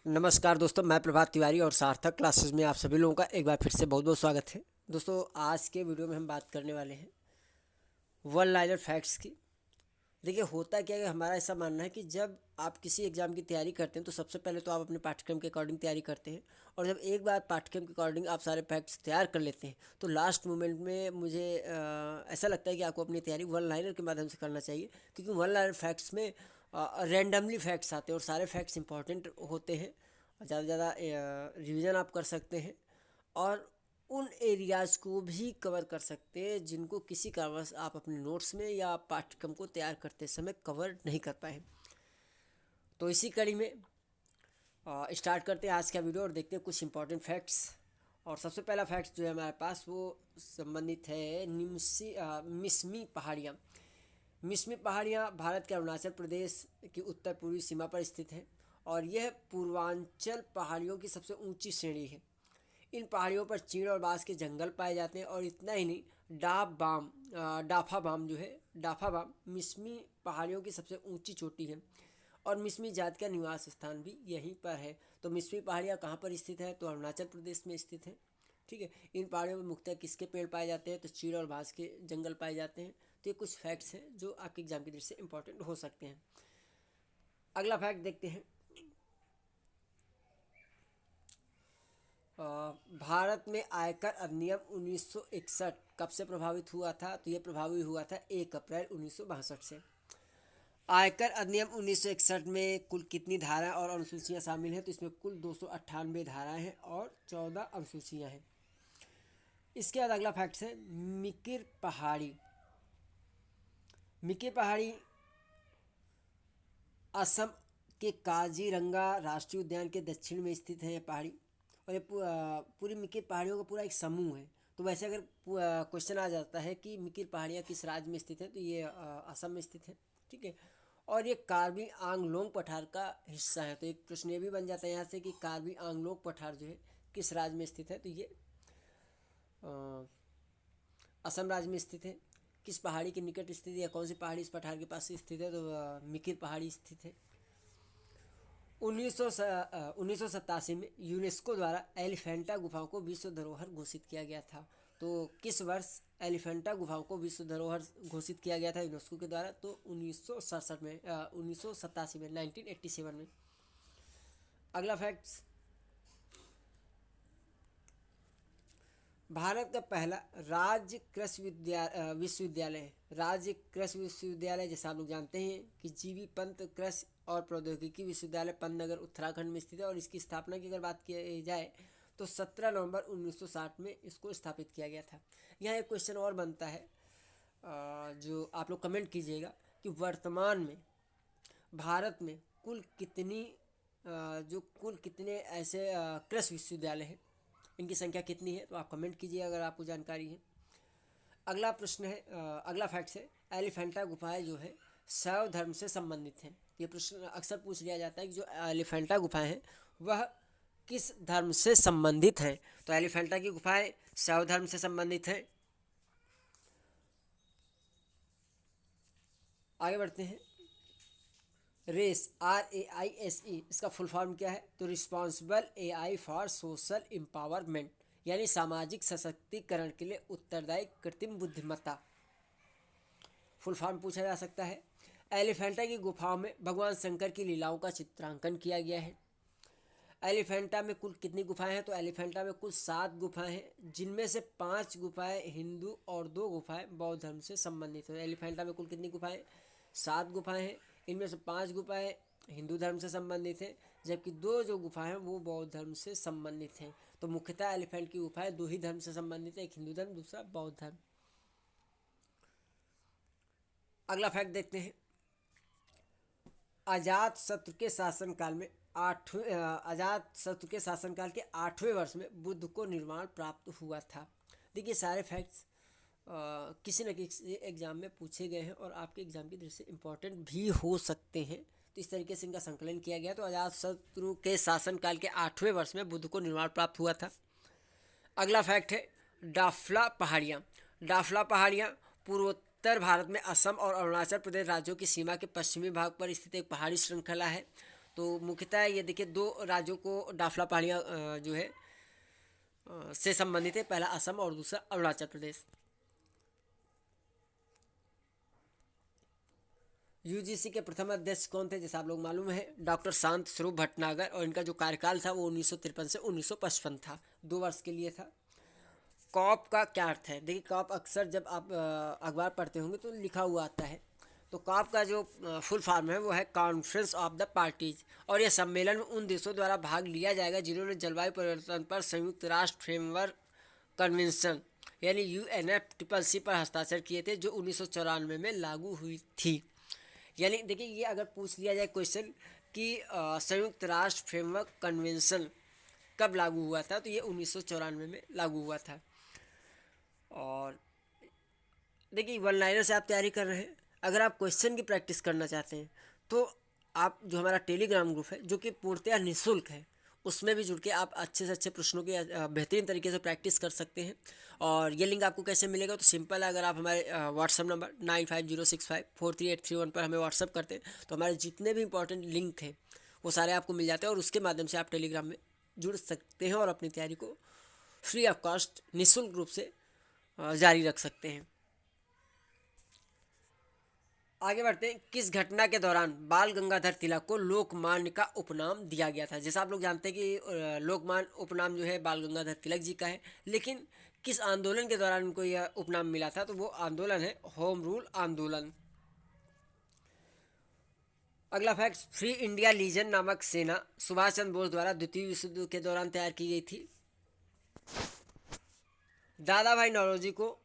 नमस्कार दोस्तों, मैं प्रभात तिवारी और सार्थक क्लासेस में आप सभी लोगों का एक बार फिर से बहुत बहुत स्वागत है। दोस्तों, आज के वीडियो में हम बात करने वाले हैं वन लाइनर फैक्ट्स की। देखिए, होता क्या है, हमारा ऐसा मानना है कि जब आप किसी एग्ज़ाम की तैयारी करते हैं तो सबसे पहले तो आप अपने पाठ्यक्रम के अकॉर्डिंग तैयारी करते हैं। और जब एक बार पाठ्यक्रम के अकॉर्डिंग आप सारे फैक्ट्स तैयार कर लेते हैं तो लास्ट मोमेंट में मुझे ऐसा लगता है कि आपको अपनी तैयारी वन लाइनर के माध्यम से करना चाहिए, क्योंकि वन लाइनर फैक्ट्स में रैंडमली फैक्ट्स आते हैं और सारे फैक्ट्स इंपॉर्टेंट होते हैं। ज़्यादा से ज़्यादा रिवीजन आप कर सकते हैं और उन एरियाज़ को भी कवर कर सकते हैं जिनको किसी कारणवश आप अपने नोट्स में या पाठ्यक्रम को तैयार करते समय कवर नहीं कर पाए। तो इसी कड़ी में स्टार्ट करते हैं आज का वीडियो और देखते हैं कुछ इंपॉर्टेंट फैक्ट्स। और सबसे पहला फैक्ट्स जो है हमारे पास वो संबंधित है मिसमी पहाड़ियाँ। मिसमी पहाड़ियाँ भारत के अरुणाचल प्रदेश की उत्तर पूर्वी सीमा पर स्थित है और यह पूर्वांचल पहाड़ियों की सबसे ऊंची श्रेणी है। इन पहाड़ियों पर चीड़ और बांस के जंगल पाए जाते हैं और इतना ही नहीं, डाफा बाम जो है, डाफा बाम मिसमी पहाड़ियों की सबसे ऊंची चोटी है और मिसमी जाति का निवास स्थान भी यहीं पर है। तो मिसमी पहाड़ियाँ कहाँ पर स्थित है? तो अरुणाचल प्रदेश में स्थित है। ठीक है, इन पहाड़ियों में मुख्यतः किसके पेड़ पाए जाते हैं? तो चीड़ और बांस के जंगल पाए जाते हैं। तो ये कुछ फैक्ट्स हैं जो आपके एग्जाम की दृष्टि से इंपॉर्टेंट हो सकते हैं। अगला फैक्ट देखते हैं। भारत में आयकर अधिनियम 1961 कब से प्रभावित हुआ था? तो ये प्रभावित हुआ था 1 अप्रैल 1962 से। आयकर अधिनियम 1961 में कुल कितनी धाराएं और अनुसूचियां शामिल हैं? तो इसमें कुल 298 धाराएं हैं और 14 अनुसूचियां हैं। इसके बाद अगला फैक्ट है मिकिर पहाड़ी। मिकिर पहाड़ी असम के काजीरंगा राष्ट्रीय उद्यान के दक्षिण में स्थित है। ये पहाड़ी और ये पूरी मिकिर पहाड़ियों का पूरा एक समूह है। तो वैसे अगर क्वेश्चन आ जाता है कि मिकिर पहाड़ियाँ किस राज्य में स्थित है, तो ये असम में स्थित है। ठीक है, और ये कार्बी आंगलोंग पठार का हिस्सा है। तो एक प्रश्न ये भी बन जाता है यहाँ से कि कार्बी आंगलोंग पठार जो है किस राज्य में स्थित है? तो ये असम राज्य में स्थित है। किस पहाड़ी के निकट स्थित है या कौन सी पहाड़ी इस पठार के पास स्थित है? तो मिकिर पहाड़ी स्थित है। 1987 में यूनेस्को द्वारा एलिफेंटा गुफाओं को विश्व धरोहर घोषित किया गया था। तो किस वर्ष एलिफेंटा गुफाओं को विश्व धरोहर घोषित किया गया था यूनेस्को के द्वारा? तो 1987 में 1987 में। अगला फैक्ट्स, भारत का पहला राज्य कृषि विश्वविद्यालय जैसा आप लोग जानते हैं कि जीबी पंत कृषि और प्रौद्योगिकी विश्वविद्यालय पंतनगर उत्तराखंड में स्थित है और इसकी स्थापना की अगर बात की जाए तो 17 नवंबर 1960 में इसको स्थापित किया गया था। यहाँ एक क्वेश्चन और बनता है जो आप लोग कमेंट कीजिएगा कि वर्तमान में भारत में कुल कितने ऐसे कृषि विश्वविद्यालय हैं, इनकी संख्या कितनी है? तो आप कमेंट कीजिए अगर आपको जानकारी है। अगला प्रश्न है, अगला फैक्ट है एलिफेंटा गुफाएं जो है शैव धर्म से संबंधित हैं। ये प्रश्न अक्सर पूछ लिया जाता है कि जो एलिफेंटा गुफाएं हैं वह किस धर्म से संबंधित हैं? तो एलिफेंटा की गुफाएं शैव धर्म से संबंधित हैं। आगे बढ़ते हैं। रेस RAISE इसका फुल फॉर्म क्या है? तो responsible AI for social empowerment, यानी सामाजिक सशक्तिकरण के लिए उत्तरदायी कृत्रिम बुद्धिमत्ता, फुल फॉर्म पूछा जा सकता है। एलिफेंटा की गुफाओं में भगवान शंकर की लीलाओं का चित्रांकन किया गया है। एलिफेंटा में कुल कितनी गुफाएं हैं? तो एलिफेंटा में कुल 7 गुफाएं हैं, जिनमें से 5 गुफाएं हिंदू और 2 गुफाएं बौद्ध धर्म से संबंधित हैं। एलिफेंटा में कुल कितनी गुफाएं? 7 गुफाएं हैं, इनमें से 5 गुफाएं हिंदू धर्म से संबंधित हैं, जबकि 2 जो गुफाएं हैं वो बौद्ध धर्म से संबंधित हैं। तो मुख्यतः एलिफेंट की गुफाएं 2 ही धर्म से संबंधित है, एक हिंदू धर्म, दूसरा बौद्ध धर्म। अगला फैक्ट देखते हैं। अजात शत्रु के शासनकाल के 8वें वर्ष में बुद्ध को निर्वाण प्राप्त हुआ था। देखिए, सारे फैक्ट्स किसी न किसी एग्जाम में पूछे गए हैं और आपके एग्जाम की दृष्टि से इम्पोर्टेंट भी हो सकते हैं। तो इस तरीके से इनका संकलन किया गया। तो अजात शत्रु के शासनकाल के 8वें वर्ष में बुद्ध को निर्वाण प्राप्त हुआ था। अगला फैक्ट है डाफला पहाड़ियाँ। डाफला पहाड़ियाँ पूर्वोत्तर भारत में असम और अरुणाचल प्रदेश राज्यों की सीमा के पश्चिमी भाग पर स्थित एक पहाड़ी श्रृंखला है। तो मुख्यतः ये देखिए दो राज्यों को डाफला पहाड़ियाँ जो है से संबंधित है, पहला असम और दूसरा अरुणाचल प्रदेश। यूजीसी के प्रथम अध्यक्ष कौन थे, जैसा आप लोग मालूम है, डॉक्टर शांत स्वरूप भटनागर, और इनका जो कार्यकाल था वो 1953 से 1955 था, 2 वर्ष के लिए था। कॉप का क्या अर्थ है, देखिए कॉप अक्सर जब आप अखबार पढ़ते होंगे तो लिखा हुआ आता है। तो कॉप का जो फुल फॉर्म है वो है कॉन्फ्रेंस ऑफ द पार्टीज, और यह सम्मेलन में उन देशों द्वारा भाग लिया जाएगा जिन्होंने जलवायु परिवर्तन पर संयुक्त राष्ट्र फ्रेमवर्क कन्वेंशन यानी UNFCCC पर हस्ताक्षर किए थे, जो 1994 में लागू हुई थी। यानी देखिए ये अगर पूछ लिया जाए क्वेश्चन कि संयुक्त राष्ट्र फ्रेमवर्क कन्वेंशन कब लागू हुआ था, तो ये 1994 में लागू हुआ था। और देखिए वन लाइनर से आप तैयारी कर रहे हैं, अगर आप क्वेश्चन की प्रैक्टिस करना चाहते हैं तो आप जो हमारा टेलीग्राम ग्रुप है जो कि पूर्णतः निःशुल्क है, उसमें भी जुड़ के आप अच्छे से अच्छे प्रश्नों की बेहतरीन तरीके से प्रैक्टिस कर सकते हैं। और ये लिंक आपको कैसे मिलेगा, तो सिंपल है, अगर आप हमारे व्हाट्सअप नंबर 9506543831 पर हमें व्हाट्सअप करते हैं तो हमारे जितने भी इंपॉर्टेंट लिंक हैं वो सारे आपको मिल जाते हैं, और उसके माध्यम से आप टेलीग्राम में जुड़ सकते हैं और अपनी तैयारी को फ्री ऑफ कॉस्ट निःशुल्क रूप से जारी रख सकते हैं। आगे बढ़ते हैं, किस घटना के दौरान बाल गंगाधर तिलक को लोकमान्य का उपनाम दिया गया था। जैसा आप लोग जानते हैं कि लोकमान्य उपनाम जो है बाल गंगाधर तिलक जी का है, लेकिन किस आंदोलन के दौरान उनको यह उपनाम मिला था, तो वो आंदोलन है होम रूल आंदोलन। अगला फैक्ट, फ्री इंडिया लीजन नामक सेना सुभाष चंद्र बोस द्वारा द्वितीय विश्व युद्ध के दौरान तैयार की गई थी। दादा भाई नौरोजी को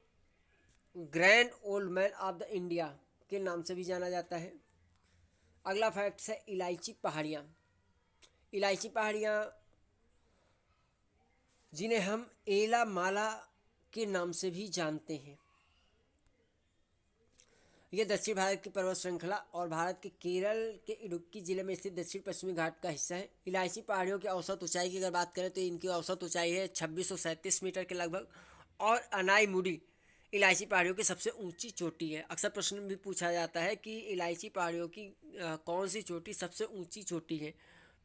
grand old man of the India के नाम से भी जाना जाता है। अगला फैक्ट है इलायची पहाड़ियाँ। इलायची पहाड़ियाँ जिन्हें हम एला माला के नाम से भी जानते हैं, ये दक्षिण भारत की पर्वत श्रृंखला और भारत के केरल के इडुक्की जिले में स्थित दक्षिण पश्चिमी घाट का हिस्सा है। इलायची पहाड़ियों की औसत ऊंचाई की अगर बात करें तो इनकी औसत ऊंचाई है 2637 मीटर के लगभग, और अनाईमुडी इलायची पहाड़ियों की सबसे ऊंची चोटी है। अक्सर प्रश्न भी पूछा जाता है कि इलायची पहाड़ियों की कौन सी चोटी सबसे ऊंची चोटी है,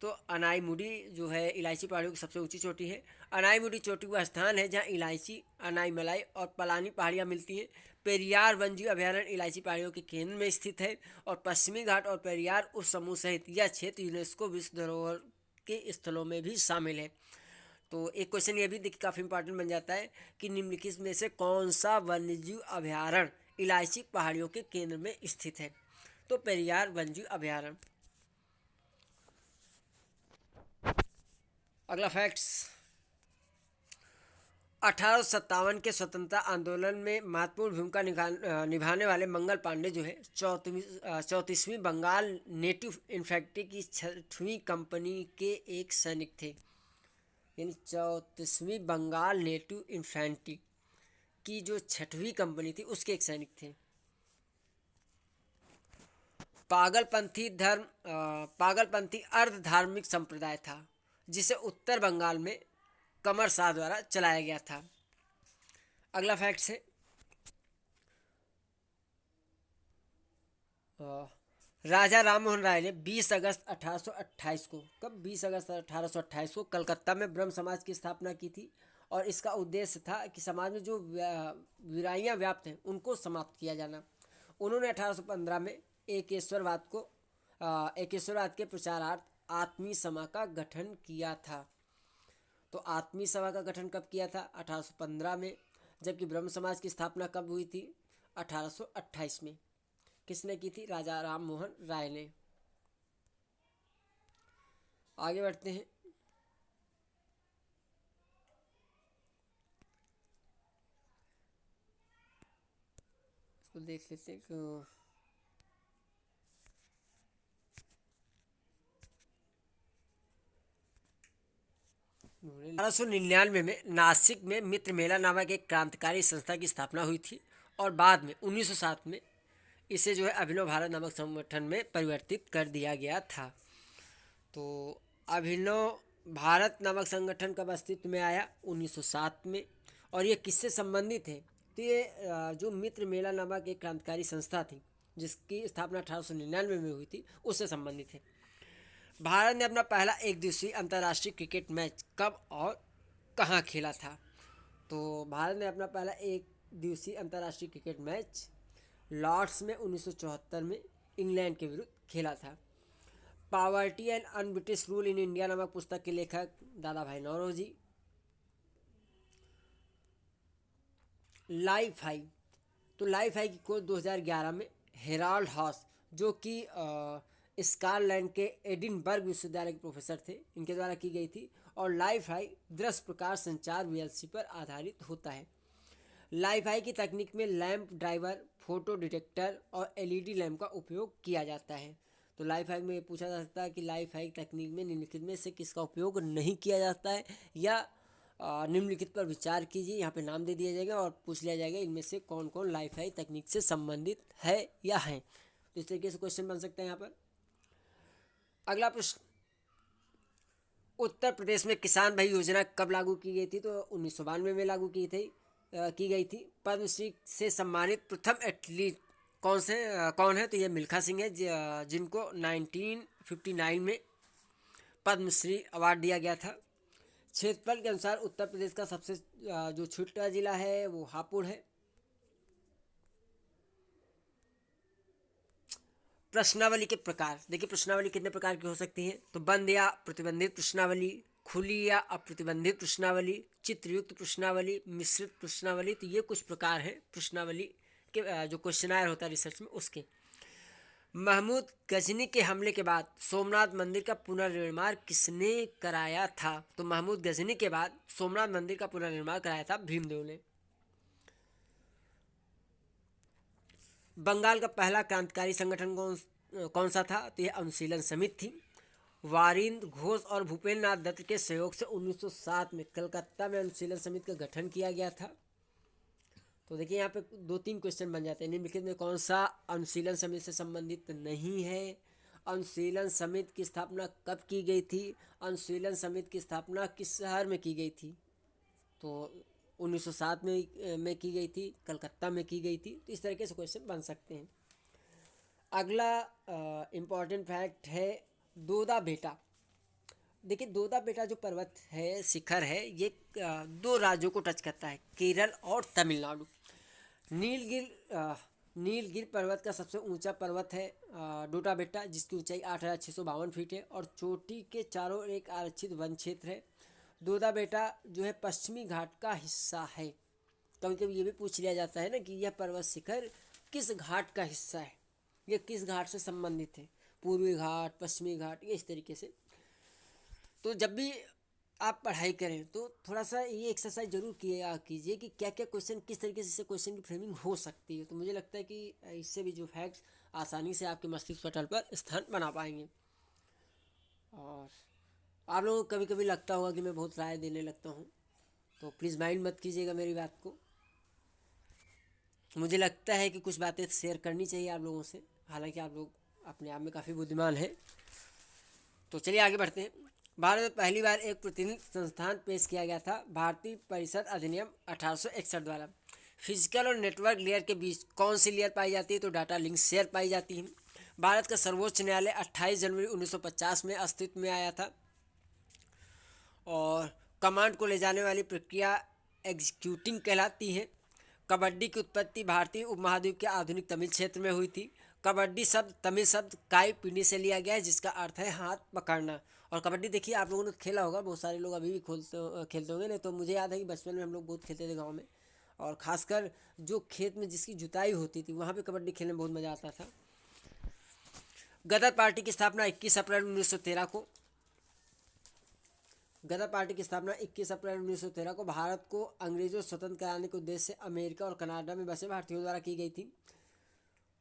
तो अनाईमुडी जो है इलायची पहाड़ियों की सबसे ऊंची चोटी है। अनाईमुडी चोटी वह स्थान है जहां इलायची, अनाईमलाई और पलानी पहाड़ियां मिलती हैं। पेरियार वन्यजीव अभयारण्य इलायची पहाड़ियों के केंद्र में स्थित है, और पश्चिमी घाट और पेरियार उप समूह सहित यह क्षेत्र यूनेस्को विश्व धरोहर के स्थलों में भी शामिल है। तो एक क्वेश्चन ये भी देखिए काफ़ी इंपॉर्टेंट बन जाता है कि निम्नलिखित में से कौन सा वन्यजीव अभयारण्य इलायची पहाड़ियों के केंद्र में स्थित है, तो पेरियार वन्यजीव अभयारण्य। अगला फैक्ट्स, 1857 के स्वतंत्रता आंदोलन में महत्वपूर्ण भूमिका निभाने वाले मंगल पांडे जो है 34वीं बंगाल नेटिव इन्फैंट्री की 6वीं कंपनी के एक सैनिक थे। यानी 34वीं बंगाल नेटिव इन्फैंट्री की जो 6वीं कंपनी थी उसके एक सैनिक थे। पागलपंथी अर्ध धार्मिक संप्रदाय था जिसे उत्तर बंगाल में कमर शाह द्वारा चलाया गया था। अगला फैक्ट है राजा राम मोहन राय ने 20 अगस्त 1828 को, कब 20 अगस्त 1828 को कलकत्ता में ब्रह्म समाज की स्थापना की थी, और इसका उद्देश्य था कि समाज में जो बुराइयां व्याप्त हैं उनको समाप्त किया जाना। उन्होंने 1815 में एकेश्वरवाद के प्रचारार्थ आत्मीय सभा का गठन किया था। तो आत्मीय सभा का गठन कब किया था, 1815 में, जबकि ब्रह्म समाज की स्थापना कब हुई थी, 1828 में। किसने की थी, राजा राम मोहन राय ने। आगे बढ़ते हैं, इसको देख लेते हैं। 1899 में नासिक में मित्र मेला नामक एक क्रांतिकारी संस्था की स्थापना हुई थी, और बाद में 1907 में इसे जो है अभिनव भारत नामक संगठन में परिवर्तित कर दिया गया था। तो अभिनव भारत नामक संगठन कब अस्तित्व में आया, 1907 में, और ये किससे संबंधित है, तो ये जो मित्र मेला नामक एक क्रांतिकारी संस्था थी जिसकी स्थापना 1899 में हुई थी उससे संबंधित है। भारत ने अपना पहला एक दिवसीय अंतर्राष्ट्रीय क्रिकेट मैच कब और कहाँ खेला था? तो भारत ने अपना पहला एक दिवसीय अंतर्राष्ट्रीय क्रिकेट मैच लॉर्ड्स में 1974 में इंग्लैंड के विरुद्ध खेला था। Poverty and un-British rule in India नामक पुस्तक के लेखक दादा भाई नौरोजी। लाइफ हाई, तो लाइफ हाई की खोज 2011 में हेराल्ड हॉस, जो कि स्कॉटलैंड के एडिनबर्ग विश्वविद्यालय के प्रोफेसर थे, इनके द्वारा की गई थी। और लाइफ हाई दृश्य प्रकाश संचार वीएलसी पर आधारित होता है। लाइफ हाई की तकनीक में लैंप ड्राइवर, फोटो डिटेक्टर और एलईडी लैंप का उपयोग किया जाता है। तो लाइफ हाई में पूछा जा सकता है कि लाइफ हाई तकनीक में निम्नलिखित में से किसका उपयोग नहीं किया जाता है, या निम्नलिखित पर विचार कीजिए। यहाँ पे नाम दे दिया जाएगा और पूछ लिया जाएगा इनमें से कौन कौन लाइफ हाई तकनीक से संबंधित है या है। तो इस तरीके से क्वेश्चन बन सकता है यहाँ पर। अगला प्रश्न, उत्तर प्रदेश में किसान भाई योजना कब लागू की गई थी? तो 1992 में लागू की गई थी। पद्मश्री से सम्मानित प्रथम एथलीट कौन है? तो ये मिल्खा सिंह है, जिनको 1959 में पद्मश्री अवार्ड दिया गया था। क्षेत्रफल के अनुसार उत्तर प्रदेश का सबसे जो छोटा जिला है वो हापुड़ है। प्रश्नावली के प्रकार, देखिए प्रश्नावली कितने प्रकार की हो सकती है? तो बंद या प्रतिबंधित प्रश्नावली, खुली या अप्रतिबंधित प्रश्नावली, चित्रयुक्त प्रश्नावली, मिश्रित प्रश्नावली। तो ये कुछ प्रकार हैं प्रश्नावली के जो क्वेश्चनायर होता है रिसर्च में उसके। महमूद गजनी के हमले के बाद सोमनाथ मंदिर का पुनर्निर्माण किसने कराया था? तो महमूद गजनी के बाद सोमनाथ मंदिर का पुनर्निर्माण कराया था भीमदेव ने। बंगाल का पहला क्रांतिकारी संगठन कौन सा था? तो यह अनुशीलन समिति थी। वारिंद घोष और भूपेंद्र नाथ दत्त के सहयोग से 1907 में कलकत्ता में अनुशीलन समिति का गठन किया गया था। तो देखिए यहाँ पे 2-3 क्वेश्चन बन जाते हैं। निम्नलिखित में कौन सा अनुशीलन समिति से संबंधित नहीं है? अनुशीलन समिति की स्थापना कब की गई थी? अनुशीलन समिति की स्थापना किस शहर में की गई थी? तो 1907 में की गई थी, कलकत्ता में की गई थी। तो इस तरीके से क्वेश्चन बन सकते हैं। अगला इम्पॉर्टेंट फैक्ट है दोदा बेटा। देखिए दोदा बेटा जो पर्वत है, शिखर है, ये 2 राज्यों को टच करता है, केरल और तमिलनाडु। नीलगिरी पर्वत का सबसे ऊंचा पर्वत है डोडा बेटा, जिसकी ऊंचाई 8,652 फीट है और चोटी के चारों ओर एक आरक्षित वन क्षेत्र है। दोदा बेटा जो है पश्चिमी घाट का हिस्सा है। कभी कभी ये भी पूछ लिया जाता है ना कि यह पर्वत शिखर किस घाट का हिस्सा है, यह किस घाट से संबंधित है, पूर्वी घाट, पश्चिमी घाट, ये इस तरीके से। तो जब भी आप पढ़ाई करें तो थोड़ा सा ये एक्सरसाइज जरूर कीजिए कि क्या क्या क्वेश्चन, किस तरीके से क्वेश्चन की फ्रेमिंग हो सकती है। तो मुझे लगता है कि इससे भी जो फैक्ट्स आसानी से आपके मस्तिष्क पटल पर स्थान बना पाएंगे। और आप लोगों को कभी कभी लगता होगा कि मैं बहुत राय देने लगता हूँ, तो प्लीज़ माइंड मत कीजिएगा मेरी बात को। मुझे लगता है कि कुछ बातें शेयर करनी चाहिए आप लोगों से, हालांकि आप लोग अपने आप में काफ़ी बुद्धिमान हैं। तो चलिए आगे बढ़ते हैं। भारत में पहली बार एक प्रतिनिधि संस्थान पेश किया गया था, भारतीय परिषद अधिनियम 1861 द्वारा। फिजिकल और नेटवर्क लेयर के बीच कौन सी लेयर पाई जाती है? तो डाटा लिंक शेयर पाई जाती है। भारत का सर्वोच्च न्यायालय 28 जनवरी 1950 में अस्तित्व में आया था। और कमांड को ले जाने वाली प्रक्रिया एग्जीक्यूटिंग कहलाती है। कबड्डी की उत्पत्ति भारतीय उपमहाद्वीप के आधुनिक तमिल क्षेत्र में हुई थी। कबड्डी शब्द तमिल शब्द काई पिनी से लिया गया है, जिसका अर्थ है हाथ पकड़ना। और कबड्डी देखिए आप लोगों ने खेला होगा, बहुत सारे लोग अभी भी खेलते होंगे। नहीं तो मुझे याद है कि बचपन में हम लोग बहुत खेलते थे गाँव में, और ख़ासकर जो खेत में जिसकी जुताई होती थी वहाँ पे कबड्डी खेलने में बहुत मज़ा आता था। गदर पार्टी की स्थापना 21 अप्रैल 1913 को गदर पार्टी की स्थापना 21 अप्रैल 1913 को भारत को अंग्रेजों से स्वतंत्र कराने के उद्देश्य से अमेरिका और कनाडा में बसे भारतीयों द्वारा की गई थी।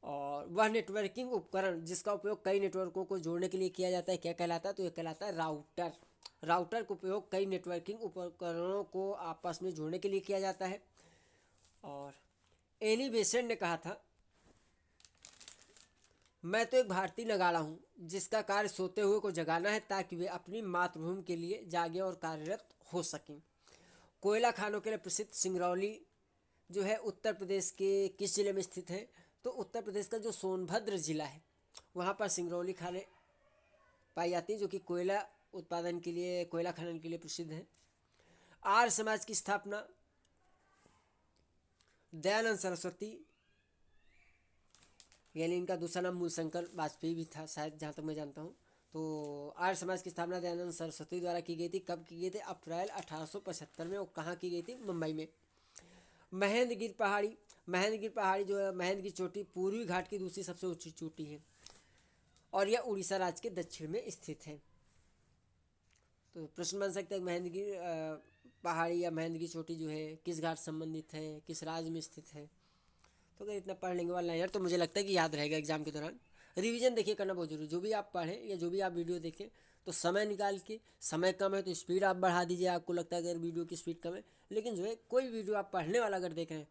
और वह नेटवर्किंग उपकरण जिसका उपयोग कई नेटवर्कों को जोड़ने के लिए किया जाता है, क्या कहलाता है? तो यह कहलाता है राउटर। राउटर का उपयोग कई नेटवर्किंग उपकरणों को आपस में जोड़ने के लिए किया जाता है। और एनी बेसेंट ने कहा था, मैं तो एक भारतीय नगाड़ा हूँ जिसका कार्य सोते हुए को जगाना है ताकि वे अपनी मातृभूमि के लिए जागे और कार्यरत हो सकें। कोयला खानों के लिए प्रसिद्ध सिंगरौली जो है उत्तर प्रदेश के किस जिले में स्थित है? तो उत्तर प्रदेश का जो सोनभद्र जिला है वहाँ पर सिंगरौली खाने पाई जाती है, जो कि कोयला उत्पादन के लिए, कोयला खनन के लिए प्रसिद्ध है। आर्य समाज की स्थापना दयानंद सरस्वती, यानी इनका दूसरा नाम मूलशंकर वाजपेयी भी था शायद, जहाँ तक मैं जानता हूँ। तो आर्य समाज की स्थापना दयानंद सरस्वती द्वारा की गई थी। कब की गई थी? अप्रैल 1875 में। और कहाँ की गई थी? मुंबई में। महेंद्रगिरी पहाड़ी, महेंद्रगिरी पहाड़ी जो है, महेंद्रगिरी चोटी पूर्वी घाट की दूसरी सबसे ऊंची चोटी है और यह उड़ीसा राज्य के दक्षिण में स्थित है। तो प्रश्न बन सकता है महेंद्रगिरी पहाड़ी या महेंद्रगिरी चोटी जो है किस घाट संबंधित है, किस राज्य में स्थित है। तो अगर इतना पढ़ लेंगे वाला यार, तो मुझे लगता है कि याद रहेगा एग्जाम के दौरान। रिवीजन देखिए करना बहुत जरूरी। जो भी आप पढ़ें या जो भी आप वीडियो देखें, तो समय निकाल के, समय कम है तो स्पीड आप बढ़ा दीजिए, आपको लगता है अगर वीडियो की स्पीड कम है। लेकिन जो है कोई वीडियो आप पढ़ने वाला अगर देख रहे हैं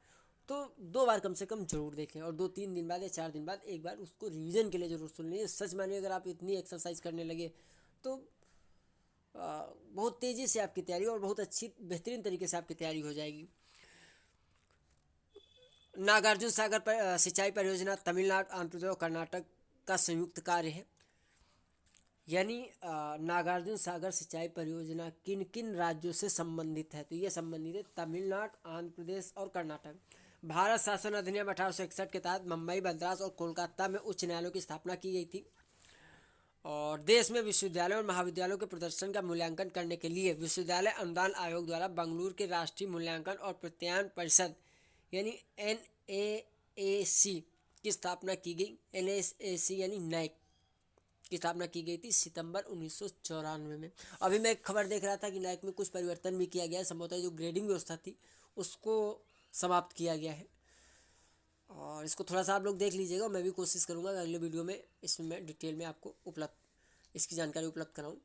तो 2 बार कम से कम जरूर देखें, और 2-3 दिन बाद या 4 दिन बाद एक बार उसको रिवीजन के लिए जरूर सुन लीजिए। सच मानिए अगर आप इतनी एक्सरसाइज करने लगे तो बहुत तेज़ी से आपकी तैयारी और बहुत अच्छी बेहतरीन तरीके से आपकी तैयारी हो जाएगी। नागार्जुन सागर पर सिंचाई परियोजना तमिलनाडु, आंध्र प्रदेश और कर्नाटक का संयुक्त कार्य है। यानी नागार्जुन सागर सिंचाई परियोजना किन किन राज्यों से संबंधित है? तो ये संबंधित है तमिलनाडु, आंध्र प्रदेश और कर्नाटक। भारत शासन अधिनियम 1861 के तहत मुंबई, मद्रास और कोलकाता में उच्च न्यायालयों की स्थापना की गई थी। और देश में विश्वविद्यालयों और महाविद्यालयों के प्रदर्शन का मूल्यांकन करने के लिए विश्वविद्यालय अनुदान आयोग द्वारा बेंगलुरु के राष्ट्रीय मूल्यांकन और प्रत्यायन परिषद यानी NAAC की स्थापना की गई। NAAC यानी नैक की स्थापना की गई थी सितंबर 1994 में। अभी मैं एक खबर देख रहा था कि नैक में कुछ परिवर्तन भी किया गया है। संभवतः जो ग्रेडिंग व्यवस्था थी उसको समाप्त किया गया है। और इसको थोड़ा सा आप लोग देख लीजिएगा। मैं भी कोशिश करूँगा अगले वीडियो में इसमें मैं डिटेल में आपको इसकी जानकारी उपलब्ध कराऊँ।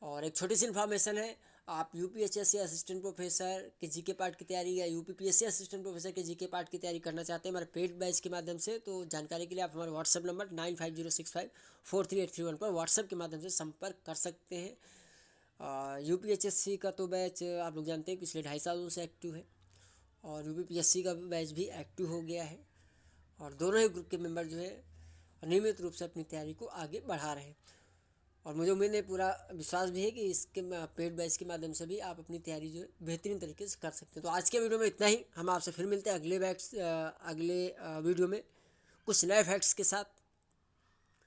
और एक छोटी सी इन्फॉर्मेशन है, आप UPSC असिस्टेंट प्रोफेसर के GK पार्ट की तैयारी या UPPSC असिस्टेंट प्रोफेसर के GK पार्ट की तैयारी करना चाहते हैं हमारे पेड बैच के माध्यम से, तो जानकारी के लिए आप हमारे व्हाट्सएप नंबर 9506543831 पर व्हाट्सएप के माध्यम से संपर्क कर सकते हैं। UPHSC का तो बैच आप लोग जानते हैं पिछले 2.5 सालों से एक्टिव है, और UPPSC का बैच भी एक्टिव हो गया है। और दोनों ही ग्रुप के मेंबर जो है नियमित रूप से अपनी तैयारी को आगे बढ़ा रहे हैं। और मुझे उम्मीद है, पूरा विश्वास भी है कि इसके पेड बैच के माध्यम से भी आप अपनी तैयारी जो है बेहतरीन तरीके से कर सकते हैं। तो आज के वीडियो में इतना ही। हम आपसे फिर मिलते हैं अगले वीडियो में कुछ नए फैक्ट्स के साथ।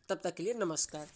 तब तक के लिए नमस्कार।